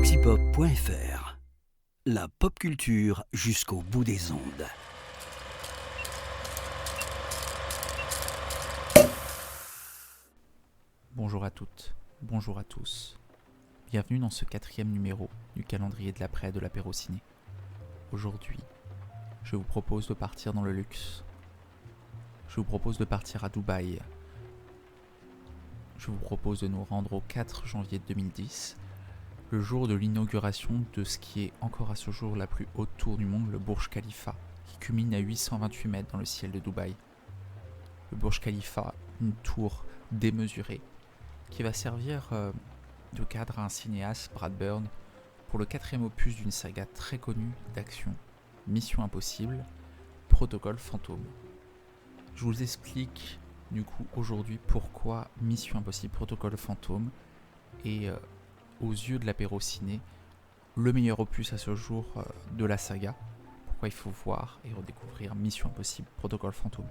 antipop.fr. La pop culture jusqu'au bout des ondes. Bonjour à toutes, bonjour à tous. Bienvenue dans ce 4e numéro du calendrier de l'après de l'apéro ciné. Aujourd'hui, je vous propose de partir dans le luxe. Je vous propose de partir à Dubaï. Je vous propose de nous rendre au 4 janvier 2010, le jour de l'inauguration de ce qui est encore à ce jour la plus haute tour du monde, le Burj Khalifa, qui culmine à 828 mètres dans le ciel de Dubaï. Le Burj Khalifa, une tour démesurée, qui va servir de cadre à un cinéaste, Brad Bird, pour le 4e opus d'une saga très connue d'action, Mission Impossible, Protocole Fantôme. Je vous explique du coup aujourd'hui pourquoi Mission Impossible, Protocole Fantôme est aux yeux de l'apéro ciné le meilleur opus à ce jour de la saga, pourquoi il faut voir et redécouvrir Mission Impossible, Protocole Fantôme.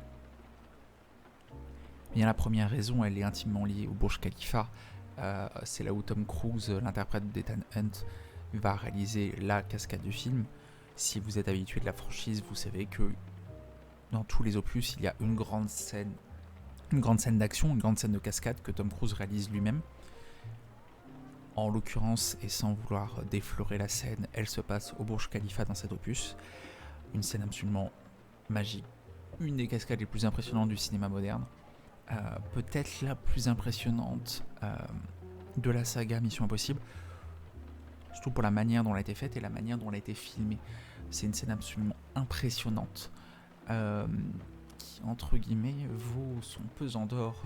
Bien, la première raison, elle est intimement liée au Burj Khalifa. C'est là où Tom Cruise, l'interprète d'Ethan Hunt, va réaliser la cascade du film. Si vous êtes habitué de la franchise, vous savez que dans tous les opus, il y a une grande scène d'action, une grande scène de cascade que Tom Cruise réalise lui-même. En l'occurrence, et sans vouloir déflorer la scène, elle se passe au Burj Khalifa dans cet opus. Une scène absolument magique, une des cascades les plus impressionnantes du cinéma moderne. Peut-être la plus impressionnante de la saga Mission Impossible, surtout pour la manière dont elle a été faite et la manière dont elle a été filmée. C'est une scène absolument impressionnante qui, entre guillemets, vaut son pesant d'or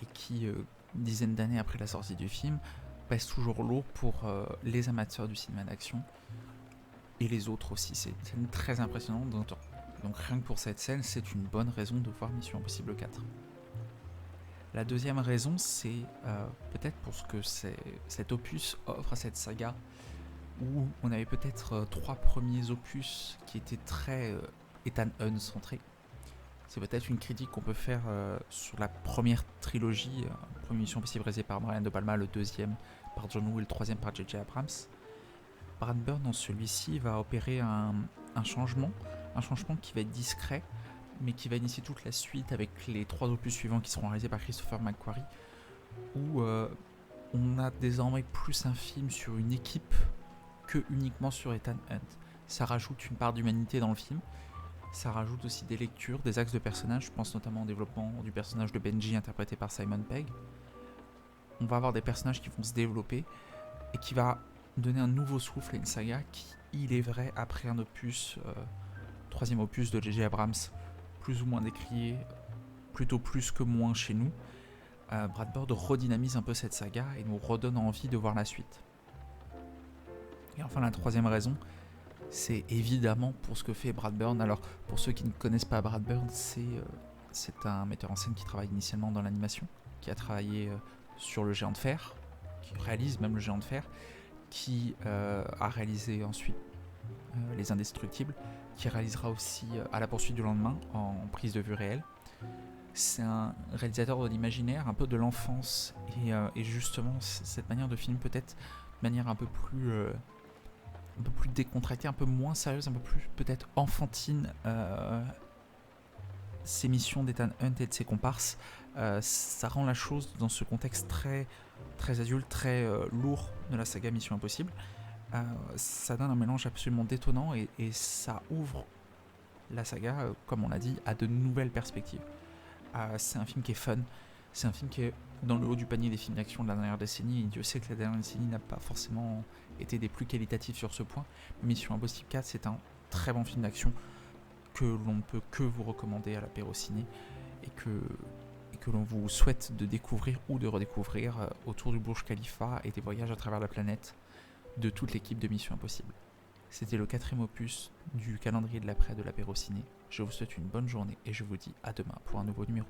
et qui, une dizaine d'années après la sortie du film, pèse toujours lourd pour les amateurs du cinéma d'action et les autres aussi. C'est une scène très impressionnante, donc rien que pour cette scène, c'est une bonne raison de voir Mission Impossible 4. La deuxième raison, c'est peut-être pour ce que cet opus offre à cette saga, où on avait peut-être 3 premiers opus qui étaient très Ethan Hunt centrés. C'est peut-être une critique qu'on peut faire sur la première trilogie, première Mission Impossible réalisée par Brian De Palma, le deuxième par John Woo et le troisième par J.J. Abrams. Brad Bird, dans celui-ci, va opérer un changement qui va être discret, mais qui va initier toute la suite avec les 3 opus suivants qui seront réalisés par Christopher McQuarrie, où on a désormais plus un film sur une équipe que uniquement sur Ethan Hunt. Ça rajoute une part d'humanité dans le film, ça rajoute aussi des lectures, des axes de personnages, je pense notamment au développement du personnage de Benji interprété par Simon Pegg. On va avoir des personnages qui vont se développer et qui va donner un nouveau souffle à une saga qui, il est vrai, après un opus, 3e opus de J.J. Abrams, plus ou moins décrié, plutôt plus que moins chez nous, Brad Bird redynamise un peu cette saga et nous redonne envie de voir la suite. Et enfin, la 3e raison, c'est évidemment pour ce que fait Brad Bird. Alors, pour ceux qui ne connaissent pas Brad Bird, c'est un metteur en scène qui travaille initialement dans l'animation, qui a travaillé sur Le Géant de Fer, qui réalise même Le Géant de Fer, qui a réalisé ensuite Les Indestructibles, qui réalisera aussi À la poursuite du lendemain en prise de vue réelle. C'est un réalisateur de l'imaginaire, un peu de l'enfance, et justement cette manière de filmer peut-être de manière un peu plus décontractée, un peu moins sérieuse, un peu plus peut-être enfantine, ces missions d'Ethan Hunt et de ses comparses, ça rend la chose dans ce contexte très, très adulte, très lourd de la saga Mission Impossible. Ça donne un mélange absolument détonnant et ça ouvre la saga, comme on l'a dit, à de nouvelles perspectives. C'est un film qui est fun, c'est un film qui est dans le haut du panier des films d'action de la dernière décennie, et Dieu sait que la dernière décennie n'a pas forcément été des plus qualitatifs sur ce point. Mission Impossible 4, c'est un très bon film d'action que l'on ne peut que vous recommander à l'apéro ciné et que l'on vous souhaite de découvrir ou de redécouvrir autour du Burj Khalifa et des voyages à travers la planète de toute l'équipe de Mission Impossible. C'était le 4e opus du calendrier de l'après de l'apéro ciné. Je vous souhaite une bonne journée et je vous dis à demain pour un nouveau numéro.